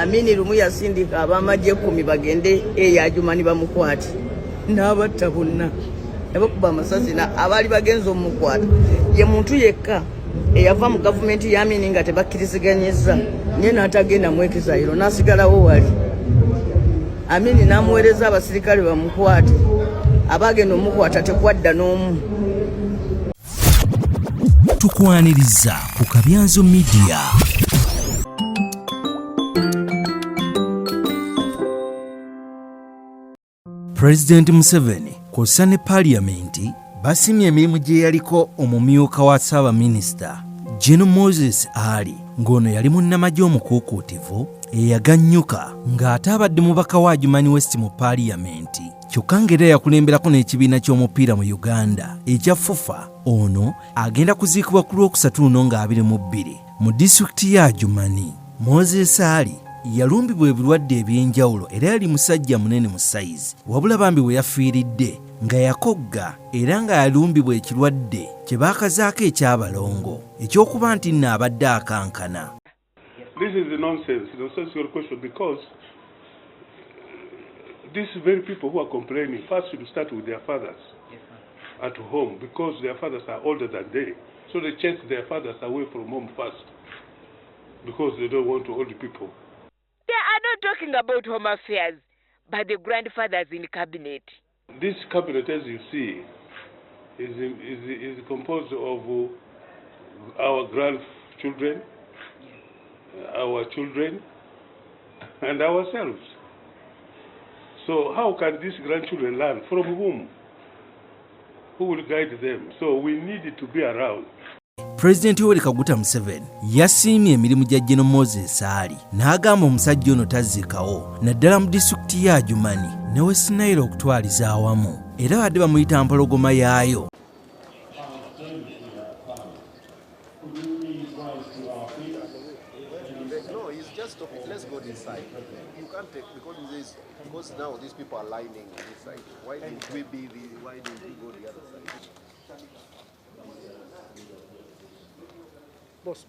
Amini lumu yasindika abamagye 10 bagende eyajuma ni bamukwate n'abatta bonna nabakuba amasasi na abali bagenzo omukwata ye muntu yekka eyava mu gavumenti ya Amini nga tebakkiriziganyizza nye n'atagenda mwekizayiro n'asigalawo wali Amini n'amuweereza abasirikale bamukwate abagenda omukwata tekwadda n'omu. Tukwaniriza ku Kabyanzo Media. President Museveni kw'ossa ne Parliament basimye emirimu gye yaliko omumyuka wa Ssaabaminisita Gen. Moses Ali ng'ono yali munnamagye omukuukuutivu eyaganyuka ng'ate abadde mubaka wa Jumanyi West mu Parliament. Kyokka ng'era yakulemberako n'ekibiina ky'omupiira mu Uganda ekya FUFA. Ono agenda kuziikibwa ku Lwokusatu nga-22 mu disitulikiti ya Jumanyi. Moses Ali yalumbibwa ebirwadde eby'enjawulo era yali musajja munene mu sayizi wabula bambi we yafiiridde nga yakogga era nga yalumbibwa ekirwadde kye baakazaako ekyabalongo ekyokuba nti nno abadde akankana. This is a nonsensical question because these very people who are complaining first should start with their fathers at home because their fathers are older than they. So they chase their fathers away from home first because they don't want older people. They are not talking about home affairs, but the grandfathers in cabinet. This cabinet, as you see, is composed of our grandchildren, our children, and ourselves. So how can these grandchildren learn? From whom? Who will guide them? So we need to be around. President Yoweri Kaguta Museveni yasiimye emirimu gya Gen. Moses Ali n'agamba omusajja ono tazzikawo naddala mu disitulikiti ya Jumanyi ne West Nile okutwaliza awamu era badde bamuyita mpologoma yaayo. Because now these people are lining this side. Why didn't we go the other side? Boss.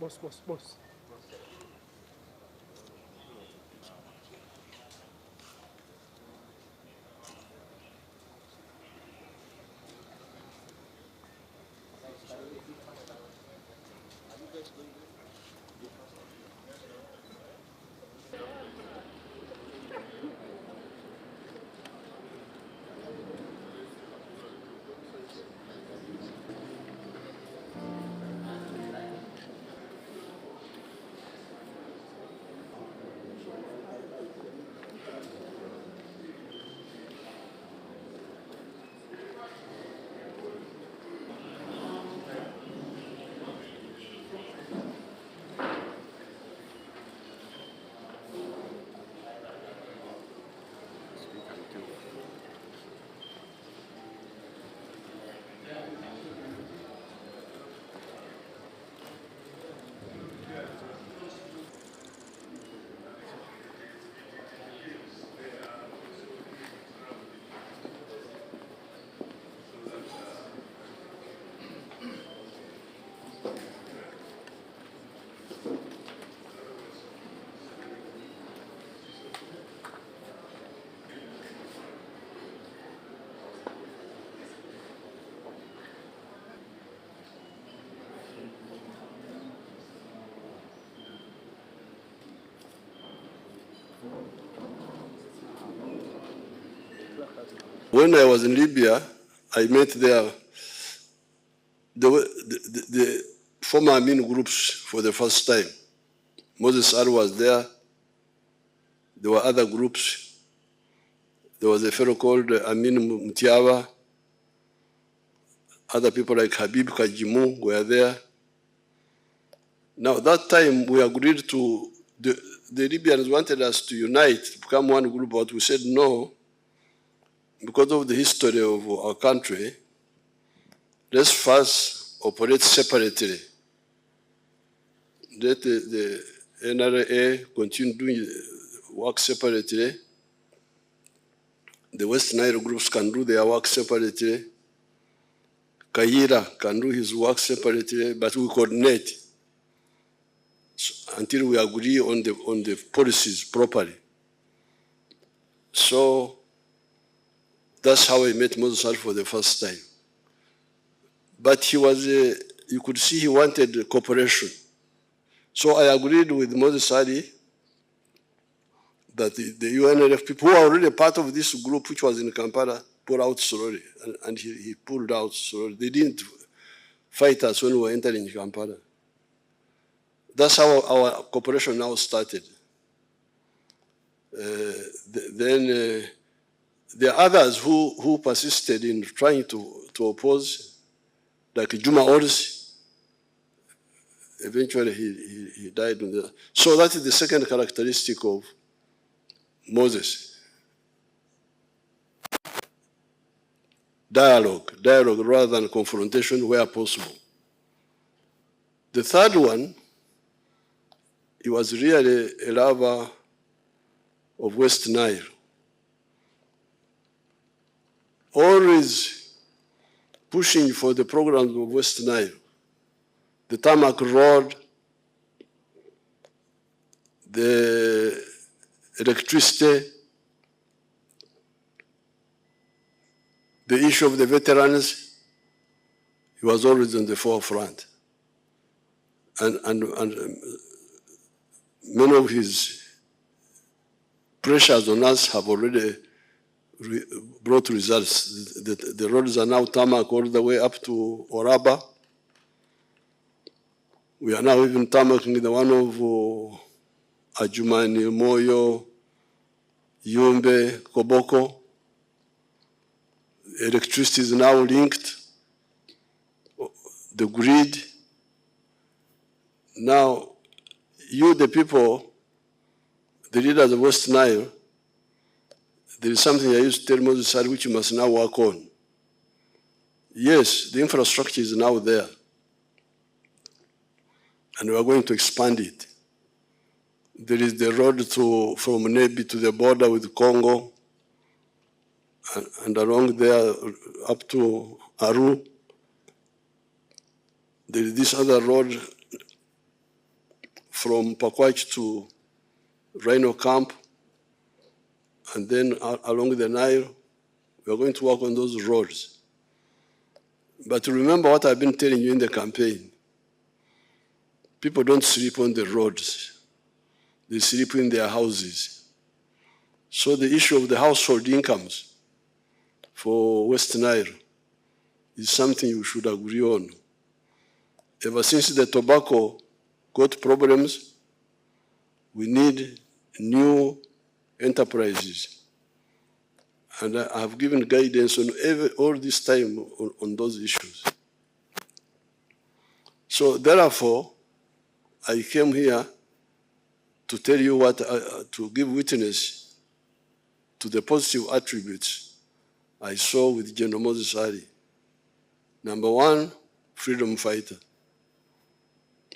When I was in Libya, I met there the former Amin groups for the first time. Moses Ali was there. There were other groups. There was a fellow called Amin Mutiawa. Other people like Habib Kajimu were there. Now, that time we agreed to, the Libyans wanted us to unite, to become one group, but we said no. Because of the history of our country, let's first operate separately. Let the NRA continue doing work separately. The West Nile groups can do their work separately. Kaira can do his work separately, but we coordinate. until we agree on the policies properly. So that's how I met Moses Ali for the first time. But he was, you could see he wanted cooperation. So I agreed with Moses Ali that the UNLF people who are already part of this group, which was in Kampala, pulled out slowly, and he pulled out slowly. They didn't fight us when we were entering Kampala. That's how our cooperation now started. Then there are others who persisted in trying to oppose, like Juma Orsi. Eventually he died. So that is the second characteristic of Moses. Dialogue rather than confrontation where possible. The third one, he was really a lover of West Nile. Always pushing for the programs of West Nile. The tarmac road, the electricity, the issue of the veterans, he was always on the forefront. And many of his pressures on us have already brought results. The roads are now tarmac all the way up to Oraba. We are now even tarmacking the one of Ajumani, Moyo, Yumbe, Koboko. Electricity is now linked, the grid. Now, you, the people, the leaders of West Nile, there is something I used to tell Moses Ali which you must now work on. Yes, the infrastructure is now there, and we are going to expand it. There is the road from Nebi to the border with Congo, and along there up to Aru. There is this other road from Pakwach to Rhino Camp, and then along the Nile. We are going to work on those roads. But remember what I've been telling you in the campaign. People don't sleep on the roads. They sleep in their houses. So the issue of the household incomes for West Nile is something you should agree on. Ever since the tobacco got problems, we need new enterprises. And I have given guidance on all this time on those issues. So therefore, I came here to tell you what, to give witness to the positive attributes I saw with General Moses Ali. Number one, freedom fighter.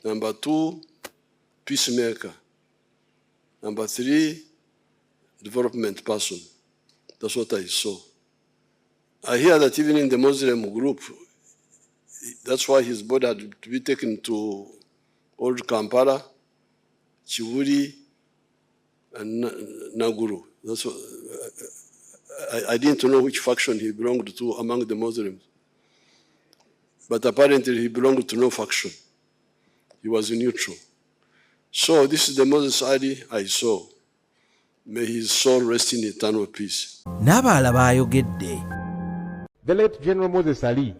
Number two, peacemaker. Number three, development person. That's what I saw. I hear that even in the Muslim group, that's why his body had to be taken to Old Kampala, Chiwuri, and Naguru. That's what, I didn't know which faction he belonged to among the Muslims. But apparently he belonged to no faction. He was neutral. So this is the Moses Ali I saw. May his soul rest in eternal peace. N'abalala baayogedde. The late General Moses Ali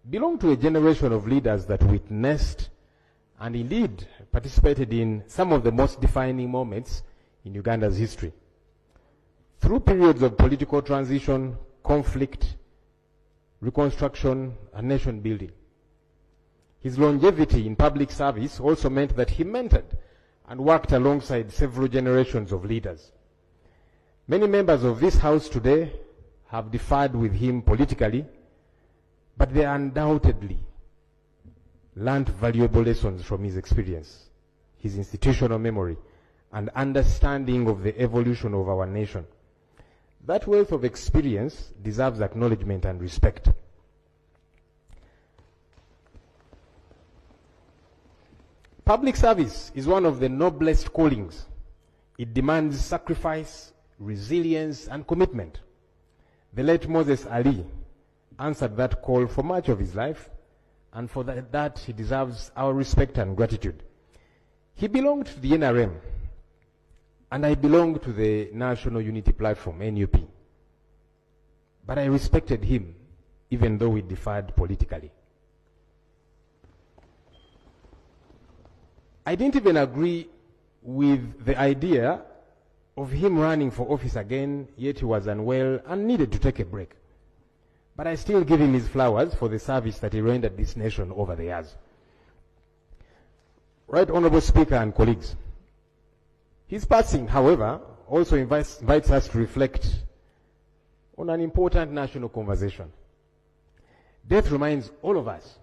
belonged to a generation of leaders that witnessed and indeed participated in some of the most defining moments in Uganda's history. Through periods of political transition, conflict, reconstruction, and nation building. His longevity in public service also meant that he mentored and worked alongside several generations of leaders. Many members of this House today have differed with him politically, but they undoubtedly learned valuable lessons from his experience, his institutional memory, and understanding of the evolution of our nation. That wealth of experience deserves acknowledgement and respect. Public service is one of the noblest callings. It demands sacrifice, resilience, and commitment. The late Moses Ali answered that call for much of his life, and for that he deserves our respect and gratitude. He belonged to the NRM, and I belonged to the National Unity Platform, NUP. But I respected him, even though we differed politically. I didn't even agree with the idea of him running for office again, yet he was unwell and needed to take a break. But I still give him his flowers for the service that he rendered this nation over the years. Right Honorable Speaker and colleagues, his passing, however, also invites us to reflect on an important national conversation. Death reminds all of us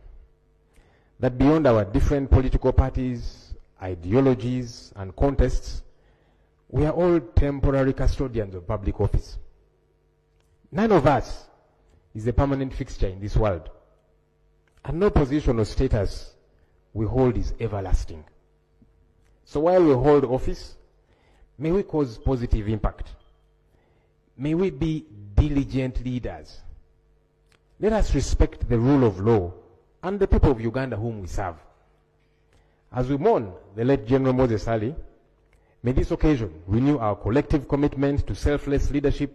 that beyond our different political parties, ideologies, and contests, we are all temporary custodians of public office. None of us is a permanent fixture in this world, and no position or status we hold is everlasting. So while we hold office, may we cause positive impact. May we be diligent leaders. Let us respect the rule of law and the people of Uganda whom we serve. As we mourn the late General Moses Ali, may this occasion renew our collective commitment to selfless leadership,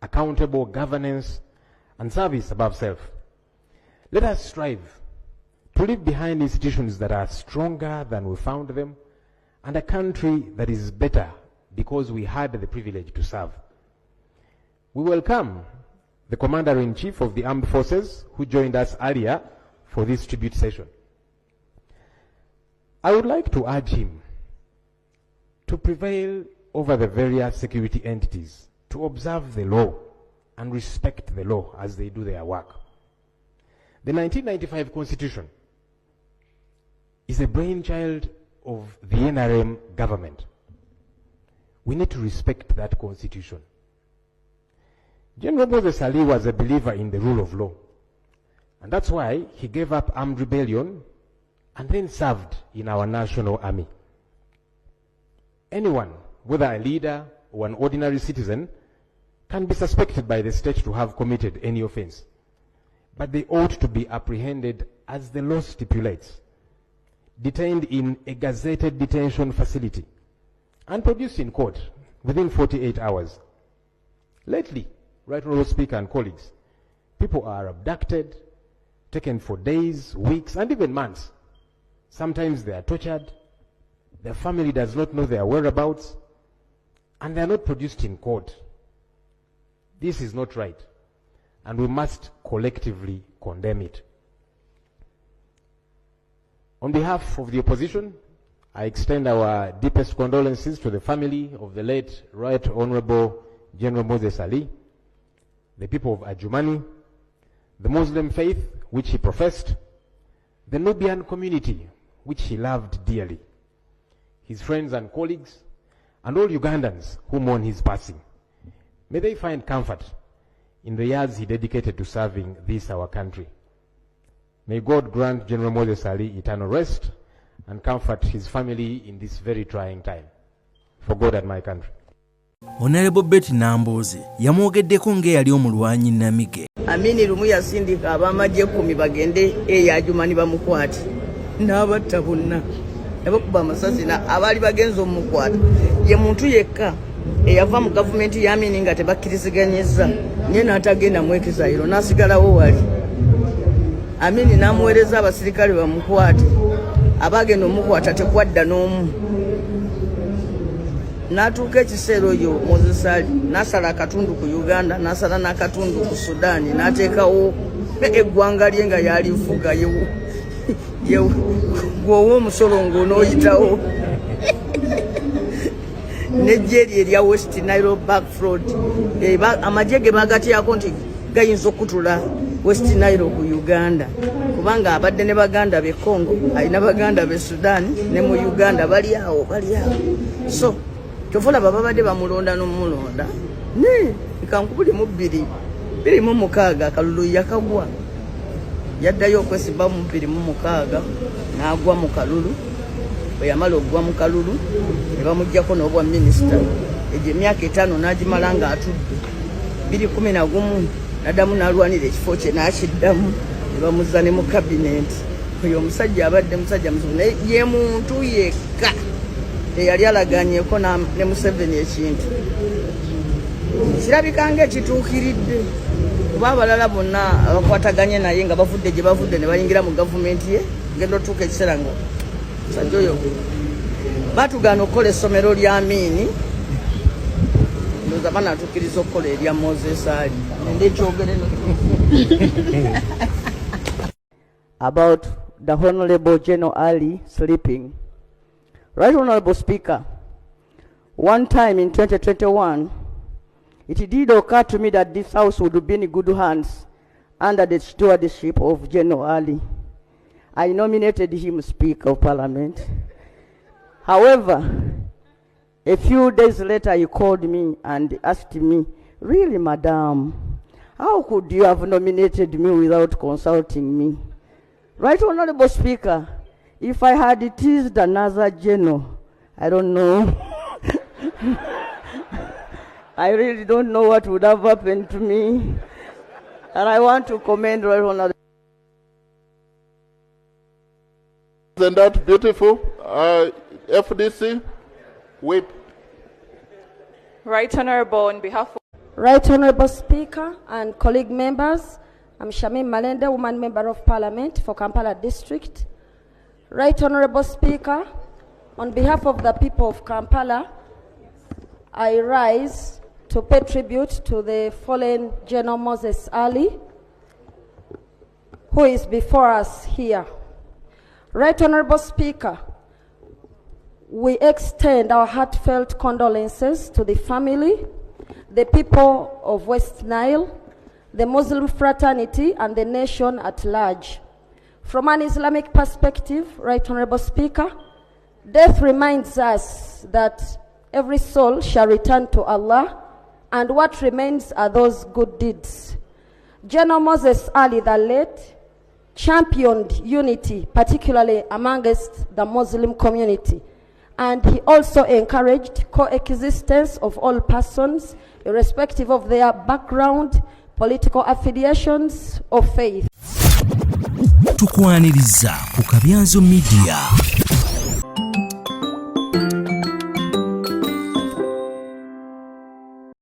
accountable governance, and service above self. Let us strive to leave behind institutions that are stronger than we found them, and a country that is better because we had the privilege to serve. We welcome the Commander-in-Chief of the Armed Forces who joined us earlier for this tribute session. I would like to urge him to prevail over the various security entities, to observe the law and respect the law as they do their work. The 1995 Constitution is a brainchild of the NRM government. We need to respect that Constitution. General Moses Ali was a believer in the rule of law, and that's why he gave up armed rebellion and then served in our national army. Anyone, whether a leader or an ordinary citizen, can be suspected by the state to have committed any offense, but they ought to be apprehended as the law stipulates, detained in a gazetted detention facility, and produced in court within 48 hours. Lately, Right Honorable Speaker and colleagues, people are abducted, taken for days, weeks, and even months. Sometimes they are tortured, their family does not know their whereabouts, and they are not produced in court. This is not right, and we must collectively condemn it. On behalf of the opposition, I extend our deepest condolences to the family of the late Right Honorable General Moses Ali, the people of Adjumani, the Muslim faith which he professed, the Nubian community which he loved dearly, his friends and colleagues, and all Ugandans who mourn his passing. May they find comfort in the years he dedicated to serving this our country. May God grant General Moses Ali eternal rest and comfort his family in this very trying time. For God and my country. Honorable Betty Namboze yamwogeddeko ng'eyali omulwanyi Namige. Amini lumu yasindika abamagye 10 bagende eyajumani bamukwate n'abatta bonna nabakuba amasasi abaali bagenze omukwata ye muntu yekka eyava mu gavumenti ya Amini nga tebakkiriziganyizza nye n'atagenda mwekizairo n'asigalawo wali. Amini n'amuweereza abasirikale bamukwate abagenda omukwata tekwadda n'omu. Natuuka ekiseera oyo Moses Ali n'asala akatundu ku Uganda n'asala n'akatundu ku Sudan n'ateekawo eggwanga lye nga yalifuga gwowo omusolongo n'oyitawo n'ejjeeri erya West Nile backfront amagye ge bagatyako nti gayinza okutula West Nile ku Uganda kubanga abadde ne baganda be Congo alina baganda be Sudan ne mu Uganda bali awo. So kyofuna babadde bamulonda n'omulonda ne ikankubuli mu 26 akalulu yakagwa yaddayo okwesiba mu 26 n'agwa mu kalulu bwe yamala ogwa mu kalulu ne bamuggyako n'obwa minisita egyo emyaka 5 n'agimala ng'atudde 2011 n'addamu n'alwanira ekifo kye n'akiddamu ne bamuzza ne mu kabinenti. Oyo omusajja abadde musajja muzibu naye ye muntu yekka eyali alagaanyeko ne Museveni ekintu kirabika ng'ekituukiridde kuba abalala bonna abakwataganye naye nga bavudde gye bavudde ne bayingira mu gavumenti ye ngenda otuuka ekiseera nga musajja oyo batugaana okukola essomero lya Amini ndoza banatukkiriza okukola erya Moses Ali nende ekyogere about the Honorable General Ali sleeping. Right Honorable Speaker, one time in 2021, it did occur to me that this house would be in good hands under the stewardship of General Ali. I nominated him Speaker of Parliament. However, a few days later he called me and asked me, really, Madam, how could you have nominated me without consulting me? Right Honorable Speaker, if I had teased another general, I don't know. I really don't know what would have happened to me. And I want to commend Right Honorable. Isn't that beautiful? FDC, whip. Right Honorable, on behalf of Right Honorable Speaker and colleague members, I'm Shamim Malende, woman member of Parliament for Kampala District. Right Honorable Speaker, on behalf of the people of Kampala, I rise to pay tribute to the fallen General Moses Ali, who is before us here. Right Honorable Speaker, we extend our heartfelt condolences to the family, the people of West Nile, the Muslim fraternity, and the nation at large. From an Islamic perspective, Right Honorable Speaker, death reminds us that every soul shall return to Allah, and what remains are those good deeds. General Moses Ali, the late, championed unity, particularly amongst the Muslim community, and he also encouraged coexistence of all persons, irrespective of their background, political affiliations or faith. Tukwaniriza ku Kabyanzo Media.